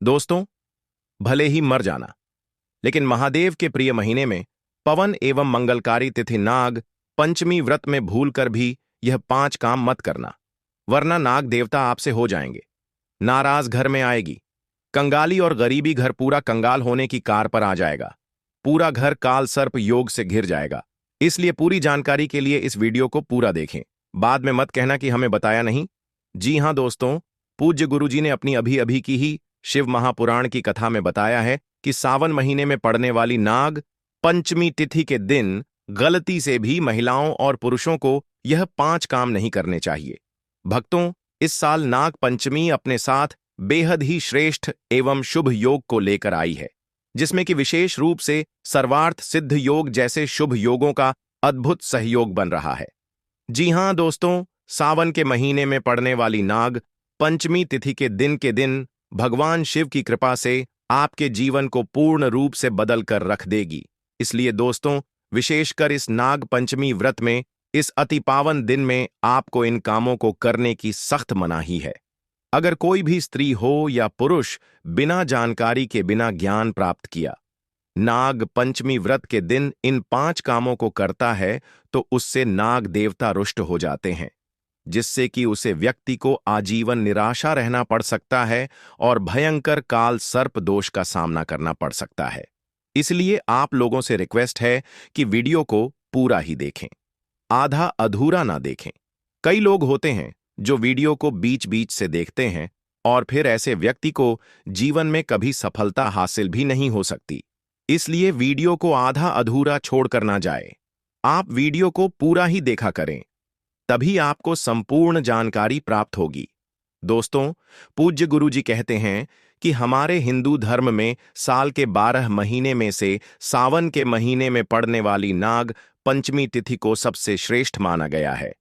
दोस्तों, भले ही मर जाना, लेकिन महादेव के प्रिय महीने में पवन एवं मंगलकारी तिथि नाग पंचमी व्रत में भूलकर भी यह 5 काम मत करना, वरना नाग देवता आपसे हो जाएंगे। नाराज घर में आएगी, कंगाली और गरीबी घर पूरा कंगाल होने की कार पर आ जाएगा, पूरा घर काल सर्प योग से घिर जाएगा। इसलिए पूरी जानकारी के लिए इस वीडियो को पूरा देखें। बाद में मत कहना कि हमें बताया नहीं। जी हां दोस्तों, पूज्य गुरुजी ने अपनी अभी अभी की ही शिव महापुराण की कथा में बताया है कि सावन महीने में पड़ने वाली नाग पंचमी तिथि के दिन गलती से भी महिलाओं और पुरुषों को यह 5 काम नहीं करने चाहिए। भक्तों, इस साल नाग पंचमी अपने साथ बेहद ही श्रेष्ठ एवं शुभ योग को लेकर आई है, जिसमें कि विशेष रूप से सर्वार्थ सिद्ध योग जैसे शुभ योगों का अद्भुत सहयोग बन रहा है। जी हां दोस्तों, सावन के महीने में पड़ने वाली नाग पंचमी तिथि के दिन भगवान शिव की कृपा से आपके जीवन को पूर्ण रूप से बदल कर रख देगी। इसलिए दोस्तों, विशेषकर इस नाग पंचमी व्रत में, इस अति पावन दिन में आपको इन कामों को करने की सख्त मनाही है। अगर कोई भी स्त्री हो या पुरुष बिना जानकारी के, बिना ज्ञान प्राप्त किया नाग पंचमी व्रत के दिन इन 5 कामों को करता है, तो उससे नाग देवता रुष्ट हो जाते हैं, जिससे कि उसे व्यक्ति को आजीवन निराशा रहना पड़ सकता है और भयंकर काल सर्प दोष का सामना करना पड़ सकता है। इसलिए आप लोगों से रिक्वेस्ट है कि वीडियो को पूरा ही देखें, आधा अधूरा ना देखें। कई लोग होते हैं जो वीडियो को बीच बीच से देखते हैं और फिर ऐसे व्यक्ति को जीवन में कभी सफलता हासिल भी नहीं हो सकती। इसलिए वीडियो को आधा अधूरा छोड़कर ना जाए, आप वीडियो को पूरा ही देखा करें, तभी आपको संपूर्ण जानकारी प्राप्त होगी। दोस्तों, पूज्य गुरुजी कहते हैं कि हमारे हिंदू धर्म में साल के 12 महीने में से सावन के महीने में पड़ने वाली नाग पंचमी तिथि को सबसे श्रेष्ठ माना गया है,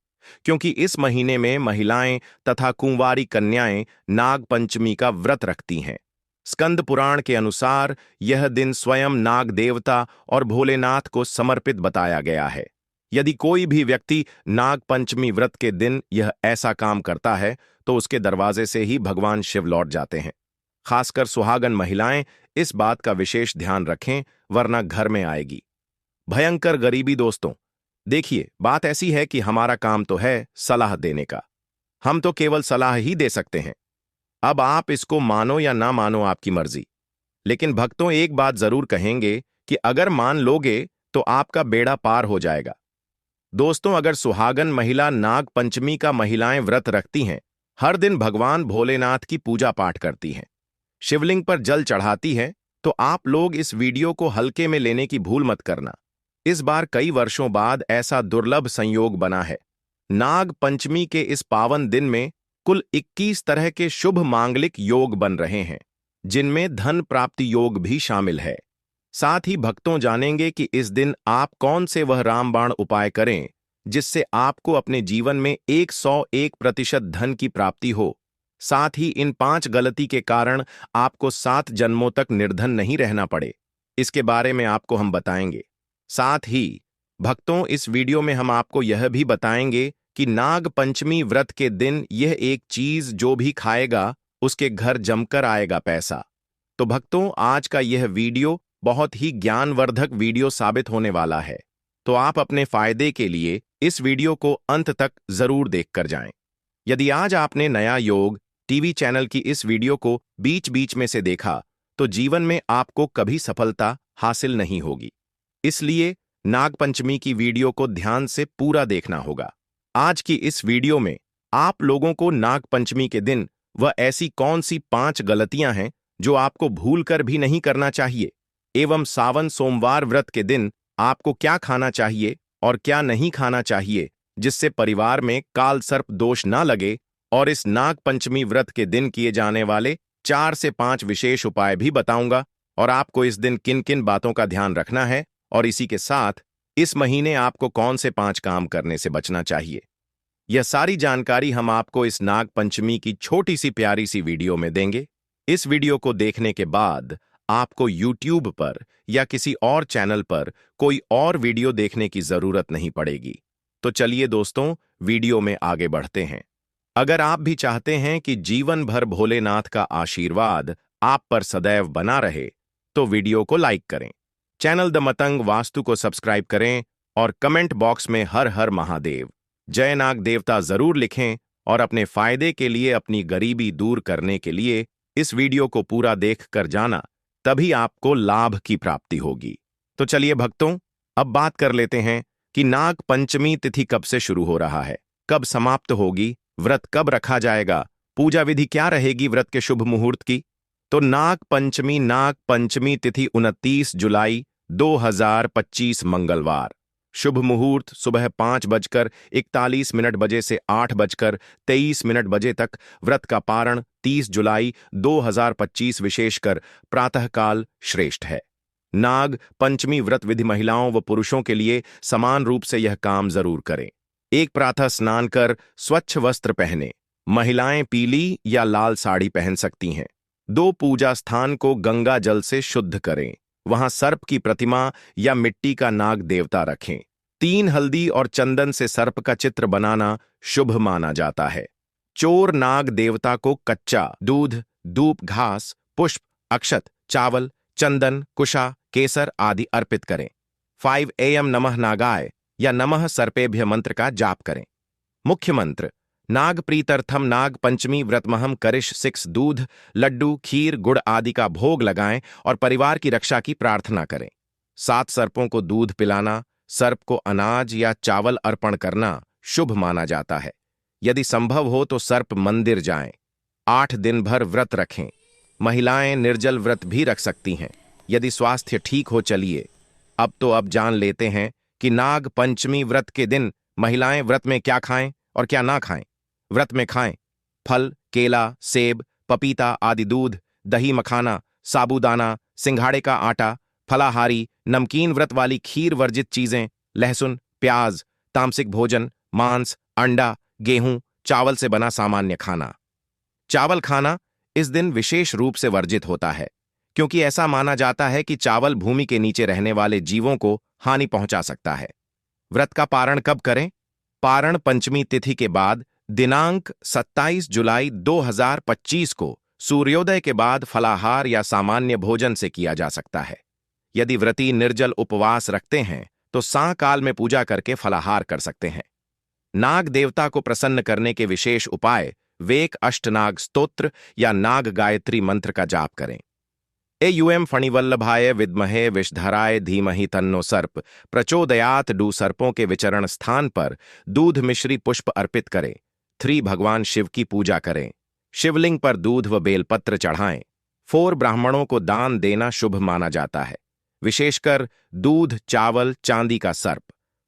क्योंकि इस महीने में महिलाएं तथा कुंवारी कन्याएं नाग पंचमी का व्रत रखती हैं। स्कंद पुराण के अनुसार यह दिन स्वयं नाग देवता और भोलेनाथ को समर्पित बताया गया है। यदि कोई भी व्यक्ति नाग पंचमी व्रत के दिन यह ऐसा काम करता है, तो उसके दरवाजे से ही भगवान शिव लौट जाते हैं। खासकर सुहागन महिलाएं इस बात का विशेष ध्यान रखें, वरना घर में आएगी भयंकर गरीबी। दोस्तों देखिए, बात ऐसी है कि हमारा काम तो है सलाह देने का, हम तो केवल सलाह ही दे सकते हैं। अब आप इसको मानो या ना मानो, आपकी मर्जी। लेकिन भक्तों, एक बात जरूर कहेंगे कि अगर मान लोगे तो आपका बेड़ा पार हो जाएगा। दोस्तों, अगर सुहागन महिला नाग पंचमी का महिलाएं व्रत रखती हैं, हर दिन भगवान भोलेनाथ की पूजा पाठ करती हैं, शिवलिंग पर जल चढ़ाती हैं, तो आप लोग इस वीडियो को हल्के में लेने की भूल मत करना। इस बार कई वर्षों बाद ऐसा दुर्लभ संयोग बना है। नाग पंचमी के इस पावन दिन में कुल 21 तरह के शुभ मांगलिक योग बन रहे हैं, जिनमें धन प्राप्ति योग भी शामिल है। साथ ही भक्तों जानेंगे कि इस दिन आप कौन से वह रामबाण उपाय करें जिससे आपको अपने जीवन में 101% धन की प्राप्ति हो। साथ ही इन 5 गलती के कारण आपको 7 जन्मों तक निर्धन नहीं रहना पड़े, इसके बारे में आपको हम बताएंगे। साथ ही भक्तों, इस वीडियो में हम आपको यह भी बताएंगे कि नाग पंचमी व्रत के दिन यह एक चीज जो भी खाएगा उसके घर जमकर आएगा पैसा। तो भक्तों, आज का यह वीडियो बहुत ही ज्ञानवर्धक वीडियो साबित होने वाला है, तो आप अपने फायदे के लिए इस वीडियो को अंत तक जरूर देखकर जाएं। यदि आज आपने नया योग टीवी चैनल की इस वीडियो को बीच बीच में से देखा, तो जीवन में आपको कभी सफलता हासिल नहीं होगी। इसलिए नागपंचमी की वीडियो को ध्यान से पूरा देखना होगा। आज की इस वीडियो में आप लोगों को नागपंचमी के दिन वह ऐसी कौन सी 5 गलतियां हैं जो आपको भूलकर भी नहीं करना चाहिए, एवं सावन सोमवार व्रत के दिन आपको क्या खाना चाहिए और क्या नहीं खाना चाहिए, जिससे परिवार में काल सर्प दोष ना लगे, और इस नागपंचमी व्रत के दिन किए जाने वाले 4 से 5 विशेष उपाय भी बताऊंगा, और आपको इस दिन किन किन बातों का ध्यान रखना है, और इसी के साथ इस महीने आपको कौन से 5 काम करने से बचना चाहिए। यह सारी जानकारी हम आपको इस नाग पंचमी की छोटी सी प्यारी सी वीडियो में देंगे। इस वीडियो को देखने के बाद आपको YouTube पर या किसी और चैनल पर कोई और वीडियो देखने की जरूरत नहीं पड़ेगी। तो चलिए दोस्तों, वीडियो में आगे बढ़ते हैं। अगर आप भी चाहते हैं कि जीवन भर भोलेनाथ का आशीर्वाद आप पर सदैव बना रहे तो वीडियो को लाइक करें, चैनल द मतंग वास्तु को सब्सक्राइब करें और कमेंट बॉक्स में हर हर महादेव जय नाग देवता जरूर लिखें और अपने फायदे के लिए, अपनी गरीबी दूर करने के लिए इस वीडियो को पूरा देख कर जाना, तभी आपको लाभ की प्राप्ति होगी। तो चलिए भक्तों, अब बात कर लेते हैं कि नाग पंचमी तिथि कब से शुरू हो रहा है, कब समाप्त होगी, व्रत कब रखा जाएगा, पूजा विधि क्या रहेगी व्रत के शुभ मुहूर्त की। तो नाग पंचमी तिथि 29 जुलाई 2025 मंगलवार। शुभ मुहूर्त सुबह 5:41 बजे से 8:23 बजे तक। व्रत का पारण 30 जुलाई 2025 विशेषकर प्रातःकाल श्रेष्ठ है। नाग पंचमी व्रत विधि महिलाओं व पुरुषों के लिए समान रूप से यह काम जरूर करें। एक, प्रातः स्नान कर स्वच्छ वस्त्र पहने। महिलाएं पीली या लाल साड़ी पहन सकती हैं। 2, पूजा स्थान को गंगा जल से शुद्ध करें, वहां सर्प की प्रतिमा या मिट्टी का नाग देवता रखें। 3, हल्दी और चंदन से सर्प का चित्र बनाना शुभ माना जाता है। चोर नाग देवता को कच्चा दूध, धूप, घास, पुष्प, अक्षत, चावल, चंदन, कुशा, केसर आदि अर्पित करें। 5 AM नमः नागाय या नमः सर्पेभ्य मंत्र का जाप करें। मुख्य मंत्र नाग प्रीत्यर्थम नाग पंचमी व्रतमहम करिश 6। दूध, लड्डू, खीर, गुड़ आदि का भोग लगाएं और परिवार की रक्षा की प्रार्थना करें। 7, सर्पों को दूध पिलाना, सर्प को अनाज या चावल अर्पण करना शुभ माना जाता है। यदि संभव हो तो सर्प मंदिर जाएं। 8, दिन भर व्रत रखें। महिलाएं निर्जल व्रत भी रख सकती हैं यदि स्वास्थ्य ठीक हो। चलिए अब जान लेते हैं कि नाग पंचमी व्रत के दिन महिलाएं व्रत में क्या खाएं और क्या ना खाएं। व्रत में खाएं फल, केला, सेब, पपीता आदि, दूध, दही, मखाना, साबूदाना, सिंघाड़े का आटा, फलाहारी, नमकीन, व्रत वाली खीर, वर्जित चीजें, लहसुन, प्याज, तामसिक भोजन, मांस, अंडा, गेहूं, चावल से बना सामान्य खाना। चावल खाना इस दिन विशेष रूप से वर्जित होता है क्योंकि ऐसा माना जाता है कि चावल भूमि के नीचे रहने वाले जीवों को हानि पहुंचा सकता है। व्रत का पारण कब करें? पारण पंचमी तिथि के बाद दिनांक 27 जुलाई 2025 को सूर्योदय के बाद फलाहार या सामान्य भोजन से किया जा सकता है। यदि व्रती निर्जल उपवास रखते हैं तो सायंकाल में पूजा करके फलाहार कर सकते हैं। नाग देवता को प्रसन्न करने के विशेष उपाय वेक अष्टनाग स्तोत्र या नाग गायत्री मंत्र का जाप करें। एयुएम फणिवल्लभाय विद्महे विषधराय धीमहि तन्नो सर्प प्रचोदयात। डू, सर्पों के विचरण स्थान पर दूध मिश्री पुष्प अर्पित करें। 3, भगवान शिव की पूजा करें। शिवलिंग पर दूध व बेलपत्र चढ़ाएं। 4, ब्राह्मणों को दान देना शुभ माना जाता है, विशेषकर दूध, चावल, चांदी का सर्प।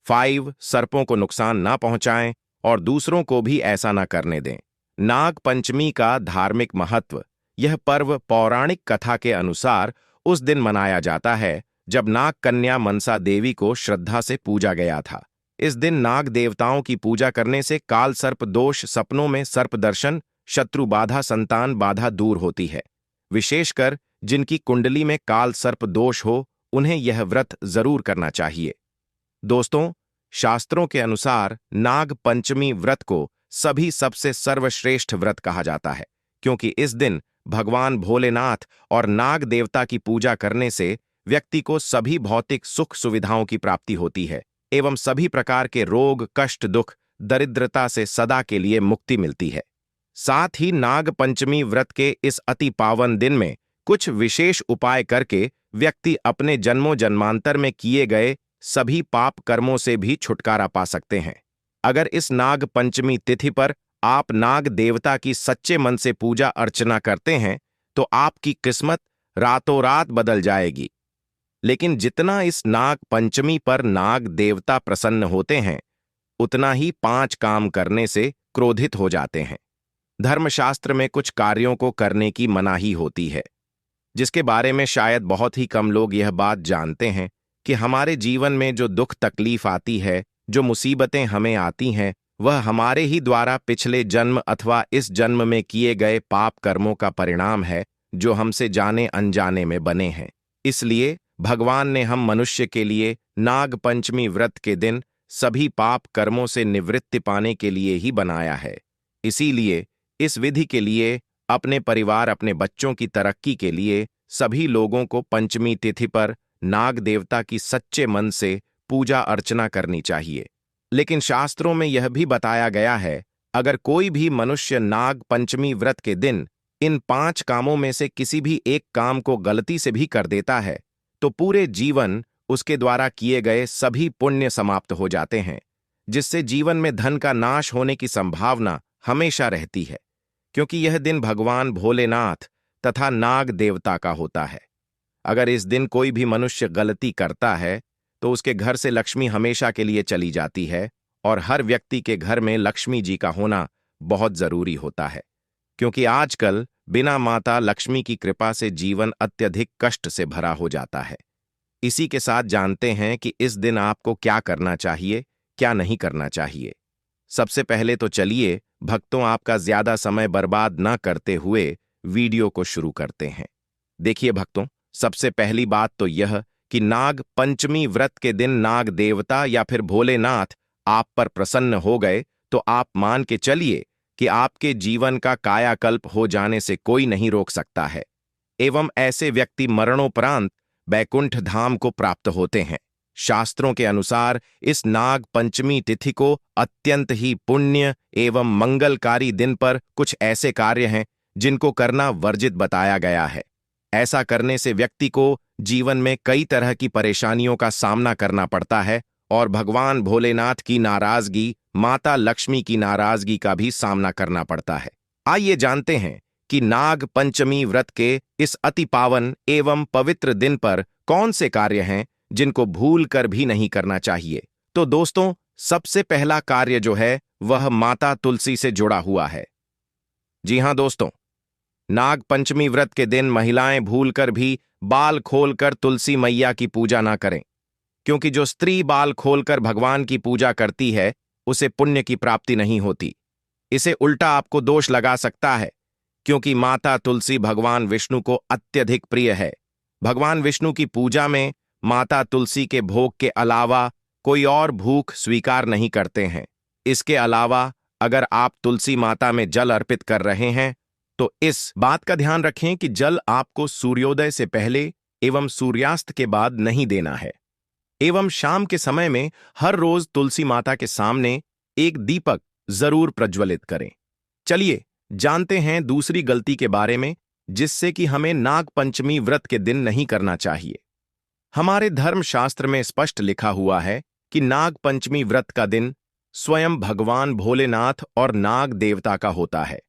5, सर्पों को नुकसान ना पहुंचाएं और दूसरों को भी ऐसा ना करने दें। नाग पंचमी का धार्मिक महत्व। यह पर्व पौराणिक कथा के अनुसार उस दिन मनाया जाता है जब नाग कन्या मनसा देवी को श्रद्धा से पूजा गया था। इस दिन नाग देवताओं की पूजा करने से काल सर्प दोष, सपनों में सर्प दर्शन, शत्रु बाधा, संतान बाधा दूर होती है। विशेषकर जिनकी कुंडली में काल सर्प दोष हो उन्हें यह व्रत जरूर करना चाहिए। दोस्तों, शास्त्रों के अनुसार नाग पंचमी व्रत को सभी सबसे सर्वश्रेष्ठ व्रत कहा जाता है क्योंकि इस दिन भगवान भोलेनाथ और नाग देवता की पूजा करने से व्यक्ति को सभी भौतिक सुख सुविधाओं की प्राप्ति होती है एवं सभी प्रकार के रोग, कष्ट, दुख, दरिद्रता से सदा के लिए मुक्ति मिलती है। साथ ही नाग पंचमी व्रत के इस अति पावन दिन में कुछ विशेष उपाय करके व्यक्ति अपने जन्मों जन्मांतर में किए गए सभी पाप कर्मों से भी छुटकारा पा सकते हैं। अगर इस नाग पंचमी तिथि पर आप नाग देवता की सच्चे मन से पूजा अर्चना करते हैं तो आपकी किस्मत रातों रात बदल जाएगी। लेकिन जितना इस नाग पंचमी पर नाग देवता प्रसन्न होते हैं उतना ही 5 काम करने से क्रोधित हो जाते हैं। धर्मशास्त्र में कुछ कार्यों को करने की मनाही होती है जिसके बारे में शायद बहुत ही कम लोग यह बात जानते हैं कि हमारे जीवन में जो दुख तकलीफ आती है, जो मुसीबतें हमें आती हैं, वह हमारे ही द्वारा पिछले जन्म अथवा इस जन्म में किए गए पाप कर्मों का परिणाम है जो हमसे जाने अनजाने में बने हैं। इसलिए भगवान ने हम मनुष्य के लिए नाग पंचमी व्रत के दिन सभी पाप कर्मों से निवृत्ति पाने के लिए ही बनाया है। इसीलिए इस विधि के लिए अपने परिवार, अपने बच्चों की तरक्की के लिए सभी लोगों को पंचमी तिथि पर नाग देवता की सच्चे मन से पूजा अर्चना करनी चाहिए। लेकिन शास्त्रों में यह भी बताया गया है, अगर कोई भी मनुष्य नाग पंचमी व्रत के दिन इन 5 कामों में से किसी भी एक काम को गलती से भी कर देता है, तो पूरे जीवन उसके द्वारा किए गए सभी पुण्य समाप्त हो जाते हैं, जिससे जीवन में धन का नाश होने की संभावना हमेशा रहती है, क्योंकि यह दिन भगवान भोलेनाथ तथा नाग देवता का होता है। अगर इस दिन कोई भी मनुष्य गलती करता है, तो उसके घर से लक्ष्मी हमेशा के लिए चली जाती है, और हर व्यक्ति के घर में लक्ष्मी जी का होना बहुत जरूरी होता है, क्योंकि आजकल बिना माता लक्ष्मी की कृपा से जीवन अत्यधिक कष्ट से भरा हो जाता है। इसी के साथ जानते हैं कि इस दिन आपको क्या करना चाहिए, क्या नहीं करना चाहिए। सबसे पहले तो चलिए भक्तों, आपका ज्यादा समय बर्बाद न करते हुए वीडियो को शुरू करते हैं। देखिए भक्तों, सबसे पहली बात तो यह कि नाग पंचमी व्रत के दिन नाग देवता या फिर भोलेनाथ आप पर प्रसन्न हो गए तो आप मान के चलिए कि आपके जीवन का कायाकल्प हो जाने से कोई नहीं रोक सकता है, एवं ऐसे व्यक्ति मरणोपरांत बैकुंठ धाम को प्राप्त होते हैं। शास्त्रों के अनुसार इस नाग पंचमी तिथि को अत्यंत ही पुण्य एवं मंगलकारी दिन पर कुछ ऐसे कार्य हैं जिनको करना वर्जित बताया गया है। ऐसा करने से व्यक्ति को जीवन में कई तरह की परेशानियों का सामना करना पड़ता है और भगवान भोलेनाथ की नाराजगी, माता लक्ष्मी की नाराजगी का भी सामना करना पड़ता है। आइए जानते हैं कि नाग पंचमी व्रत के इस अति पावन एवं पवित्र दिन पर कौन से कार्य हैं जिनको भूल कर भी नहीं करना चाहिए। तो दोस्तों, सबसे पहला कार्य जो है वह माता तुलसी से जुड़ा हुआ है। जी हां दोस्तों, नाग पंचमी व्रत के दिन महिलाएं भूलकर भी बाल खोलकर तुलसी मैया की पूजा ना करें, क्योंकि जो स्त्री बाल खोलकर भगवान की पूजा करती है उसे पुण्य की प्राप्ति नहीं होती। इसे उल्टा आपको दोष लगा सकता है, क्योंकि माता तुलसी भगवान विष्णु को अत्यधिक प्रिय है। भगवान विष्णु की पूजा में माता तुलसी के भोग के अलावा कोई और भूख स्वीकार नहीं करते हैं। इसके अलावा अगर आप तुलसी माता में जल अर्पित कर रहे हैं तो इस बात का ध्यान रखें कि जल आपको सूर्योदय से पहले एवं सूर्यास्त के बाद नहीं देना है, एवं शाम के समय में हर रोज तुलसी माता के सामने एक दीपक जरूर प्रज्वलित करें। चलिए जानते हैं दूसरी गलती के बारे में, जिससे कि हमें नाग पंचमी व्रत के दिन नहीं करना चाहिए। हमारे धर्मशास्त्र में स्पष्ट लिखा हुआ है कि नाग पंचमी व्रत का दिन स्वयं भगवान भोलेनाथ और नाग देवता का होता है।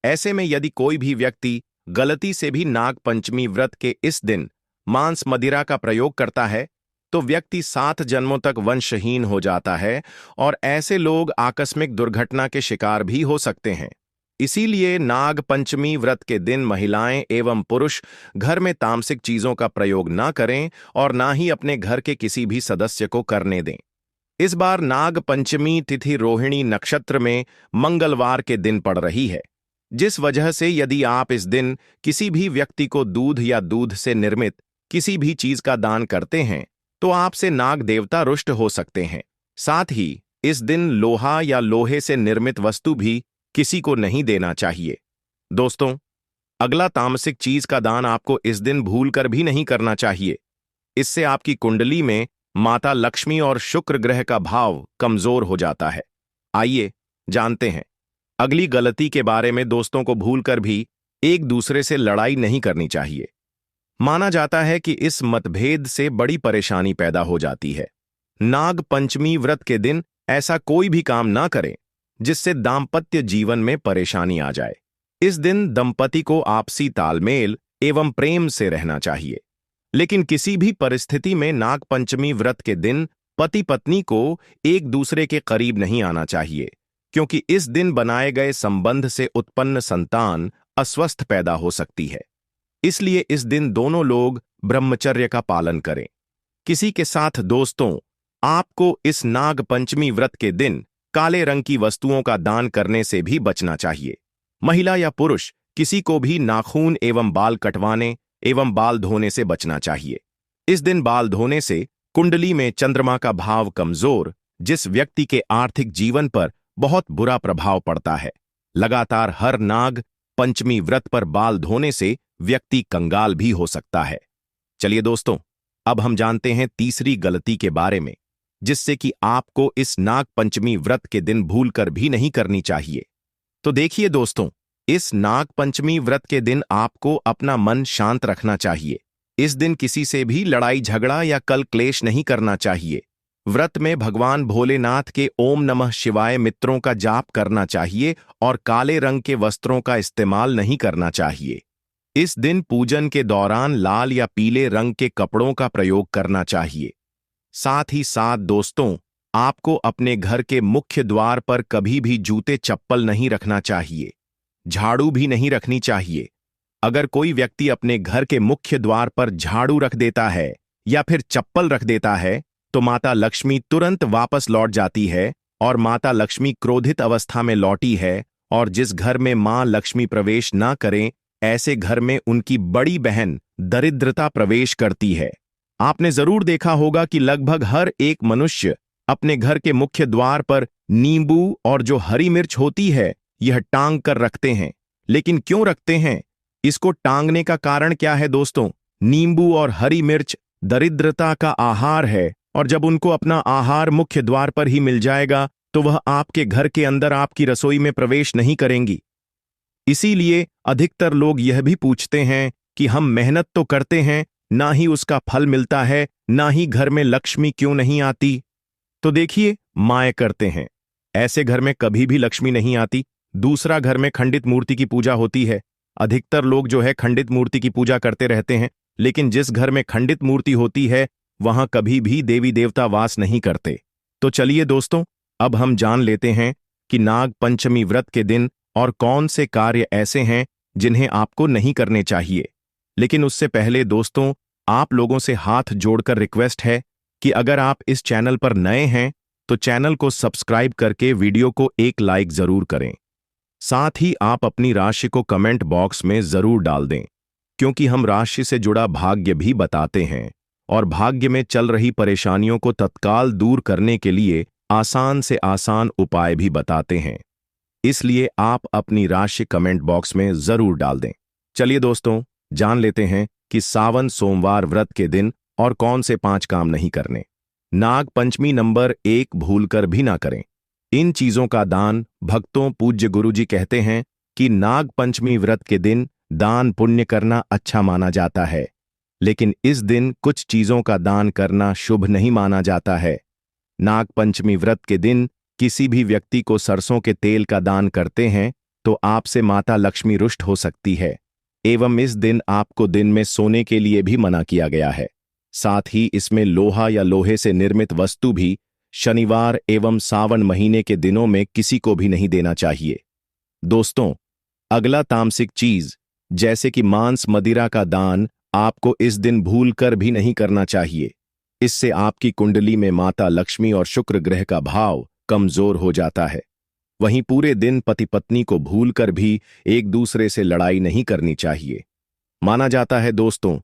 ऐसे में यदि कोई भी व्यक्ति गलती से भी नाग पंचमी व्रत के इस दिन मांस मदिरा का प्रयोग करता है तो व्यक्ति 7 जन्मों तक वंशहीन हो जाता है और ऐसे लोग आकस्मिक दुर्घटना के शिकार भी हो सकते हैं। इसीलिए नाग पंचमी व्रत के दिन महिलाएं एवं पुरुष घर में तामसिक चीजों का प्रयोग ना करें और ना ही अपने घर के किसी भी सदस्य को करने दें। इस बार नाग पंचमी तिथि रोहिणी नक्षत्र में मंगलवार के दिन पड़ रही है, जिस वजह से यदि आप इस दिन किसी भी व्यक्ति को दूध या दूध से निर्मित किसी भी चीज का दान करते हैं तो आपसे नाग देवता रुष्ट हो सकते हैं। साथ ही इस दिन लोहा या लोहे से निर्मित वस्तु भी किसी को नहीं देना चाहिए। दोस्तों, अगला तामसिक चीज का दान आपको इस दिन भूलकर भी नहीं करना चाहिए। इससे आपकी कुंडली में माता लक्ष्मी और शुक्र ग्रह का भाव कमजोर हो जाता है। आइए जानते हैं अगली गलती के बारे में। दोस्तों को भूलकर भी एक दूसरे से लड़ाई नहीं करनी चाहिए। माना जाता है कि इस मतभेद से बड़ी परेशानी पैदा हो जाती है। नाग पंचमी व्रत के दिन ऐसा कोई भी काम ना करें जिससे दाम्पत्य जीवन में परेशानी आ जाए। इस दिन दंपति को आपसी तालमेल एवं प्रेम से रहना चाहिए, लेकिन किसी भी परिस्थिति में नाग पंचमी व्रत के दिन पति पत्नी को एक दूसरे के करीब नहीं आना चाहिए, क्योंकि इस दिन बनाए गए संबंध से उत्पन्न संतान अस्वस्थ पैदा हो सकती है। इसलिए इस दिन दोनों लोग ब्रह्मचर्य का पालन करें। किसी के साथ दोस्तों, आपको इस नाग पंचमी व्रत के दिन काले रंग की वस्तुओं का दान करने से भी बचना चाहिए। महिला या पुरुष किसी को भी नाखून एवं बाल कटवाने एवं बाल धोने से बचना चाहिए। इस दिन बाल धोने से कुंडली में चंद्रमा का भाव कमजोर, जिस व्यक्ति के आर्थिक जीवन पर बहुत बुरा प्रभाव पड़ता है। लगातार हर नाग पंचमी व्रत पर बाल धोने से व्यक्ति कंगाल भी हो सकता है। चलिए दोस्तों, अब हम जानते हैं तीसरी गलती के बारे में, जिससे कि आपको इस नाग पंचमी व्रत के दिन भूलकर भी नहीं करनी चाहिए। तो देखिए दोस्तों, इस नाग पंचमी व्रत के दिन आपको अपना मन शांत रखना चाहिए। इस दिन किसी से भी लड़ाई झगड़ा या कल क्लेश नहीं करना चाहिए। व्रत में भगवान भोलेनाथ के ओम नमः शिवाय मंत्रों का जाप करना चाहिए और काले रंग के वस्त्रों का इस्तेमाल नहीं करना चाहिए। इस दिन पूजन के दौरान लाल या पीले रंग के कपड़ों का प्रयोग करना चाहिए। साथ ही साथ दोस्तों, आपको अपने घर के मुख्य द्वार पर कभी भी जूते चप्पल नहीं रखना चाहिए। झाड़ू भी नहीं रखनी चाहिए। अगर कोई व्यक्ति अपने घर के मुख्य द्वार पर झाड़ू रख देता है या फिर चप्पल रख देता है तो माता लक्ष्मी तुरंत वापस लौट जाती है और माता लक्ष्मी क्रोधित अवस्था में लौटी है। और जिस घर में मां लक्ष्मी प्रवेश ना करें, ऐसे घर में उनकी बड़ी बहन दरिद्रता प्रवेश करती है। आपने जरूर देखा होगा कि लगभग हर एक मनुष्य अपने घर के मुख्य द्वार पर नींबू और जो हरी मिर्च होती है यह टांग कर रखते हैं। लेकिन क्यों रखते हैं? इसको टांगने का कारण क्या है दोस्तों? नींबू और हरी मिर्च दरिद्रता का आहार है और जब उनको अपना आहार मुख्य द्वार पर ही मिल जाएगा तो वह आपके घर के अंदर आपकी रसोई में प्रवेश नहीं करेंगी। इसीलिए अधिकतर लोग यह भी पूछते हैं कि हम मेहनत तो करते हैं, ना ही उसका फल मिलता है, ना ही घर में लक्ष्मी क्यों नहीं आती। तो देखिए, माएँ करते हैं, ऐसे घर में कभी भी लक्ष्मी नहीं आती। दूसरा, घर में खंडित मूर्ति की पूजा होती है। अधिकतर लोग जो है खंडित मूर्ति की पूजा करते रहते हैं, लेकिन जिस घर में खंडित मूर्ति होती है वहां कभी भी देवी देवता वास नहीं करते। तो चलिए दोस्तों, अब हम जान लेते हैं कि नाग पंचमी व्रत के दिन और कौन से कार्य ऐसे हैं जिन्हें आपको नहीं करने चाहिए। लेकिन उससे पहले दोस्तों, आप लोगों से हाथ जोड़कर रिक्वेस्ट है कि अगर आप इस चैनल पर नए हैं तो चैनल को सब्सक्राइब करके वीडियो को एक लाइक जरूर करें। साथ ही आप अपनी राशि को कमेंट बॉक्स में जरूर डाल दें, क्योंकि हम राशि से जुड़ा भाग्य भी बताते हैं और भाग्य में चल रही परेशानियों को तत्काल दूर करने के लिए आसान से आसान उपाय भी बताते हैं। इसलिए आप अपनी राशि कमेंट बॉक्स में जरूर डाल दें। चलिए दोस्तों, जान लेते हैं कि सावन सोमवार व्रत के दिन और कौन से 5 काम नहीं करने। नाग पंचमी नंबर 1, भूलकर भी ना करें। इन चीजों का दान भक्तों पूज्य गुरुजी कहते हैं कि नाग पंचमी व्रत के दिन दान पुण्य करना अच्छा माना जाता है, लेकिन इस दिन कुछ चीजों का दान करना शुभ नहीं माना जाता है। नाग पंचमी व्रत के दिन किसी भी व्यक्ति को सरसों के तेल का दान करते हैं तो आपसे माता लक्ष्मी रुष्ट हो सकती है, एवं इस दिन आपको दिन में सोने के लिए भी मना किया गया है। साथ ही इसमें लोहा या लोहे से निर्मित वस्तु भी शनिवार एवं सावन महीने के दिनों में किसी को भी नहीं देना चाहिए। दोस्तों, अगला तामसिक चीज जैसे कि मांस मदिरा का दान आपको इस दिन भूलकर भी नहीं करना चाहिए। इससे आपकी कुंडली में माता लक्ष्मी और शुक्र ग्रह का भाव कमजोर हो जाता है। वहीं पूरे दिन पति पत्नी को भूलकर भी एक दूसरे से लड़ाई नहीं करनी चाहिए। माना जाता है दोस्तों